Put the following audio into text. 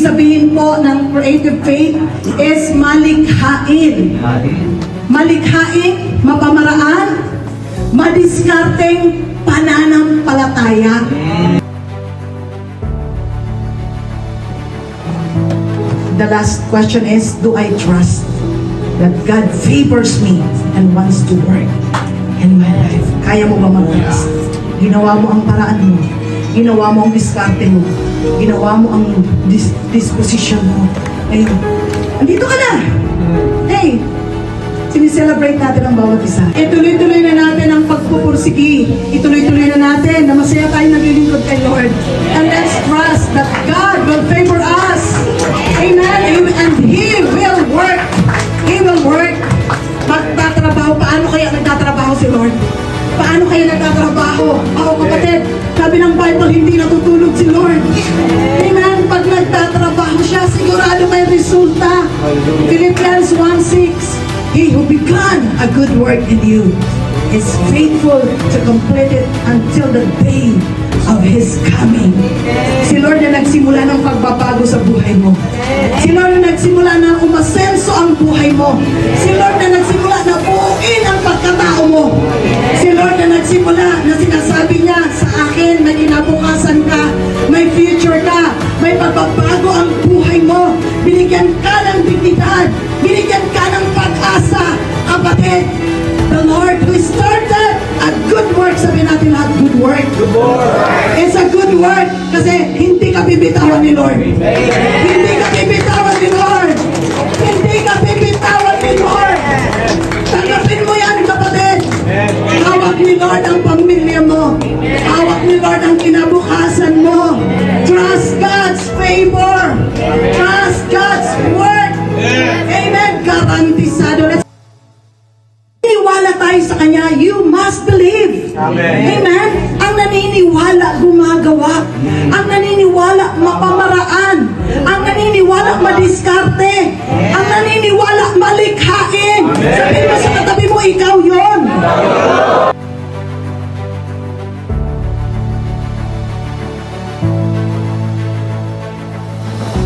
sabihin po ng creative faith is malikhain. Malikhain, mapamaraan, madiskarteng pananampalataya. The last question is, do I trust that God favors me and wants to work in my life? Kaya mo ba mag-trust? Ginawa mo ang paraan mo. Ginawa mo ang diskarte mo. Ginawa mo ang disposition mo. Ayun. Andito ka na! Hey! Sinicelebrate natin ang bawat isa. Ituloy-tuloy na natin ang pagpupursigi. Ituloy-tuloy na natin na masaya tayong naglilingkod kay Lord. And let's trust that God will favor us. Amen. And He will work. He will work. Magtatrabaho. Paano kaya nagtatrabaho si Lord? Paano kaya nagtatrabaho? Ako kapatid, sabi ng Bible, hindi natutulog si Lord. Amen. Pag nagtatrabaho siya, sigurado may resulta. Philippians 1:6. He who began a good work in you is faithful to complete it until the day of His coming. Si Lord na nagsimula ng pagbabago sa buhay mo. Si Lord na nagsimula na umasenso ang buhay mo. Si Lord na nagsimula na buuin ang pagkatao mo. Si Lord na nagsimula na sinasabi niya sa akin, may kinabukasan ka, may future ka, may pagbabago ang buhay mo. Binigyan ka ng dignidad, binigyan ka ng pag-asa. Kapatid, the Lord who started a good work, sabihin natin lahat, good work. It's a good work kasi hindi ka bibitawan ni Lord. Hindi ka bibitawan ni Lord. Hindi ka bibitawan ni Lord. Tanggapin mo yan, kapatid. Hawak ni Lord ang pamilya mo. Hawak ni Lord ang kinabukasan mo. Trust God's favor. Trust God's word. Amen. Garantisado. Naniniwala tayo sa Kanya, you must believe. Amen. Ang naniniwala, gumagawa.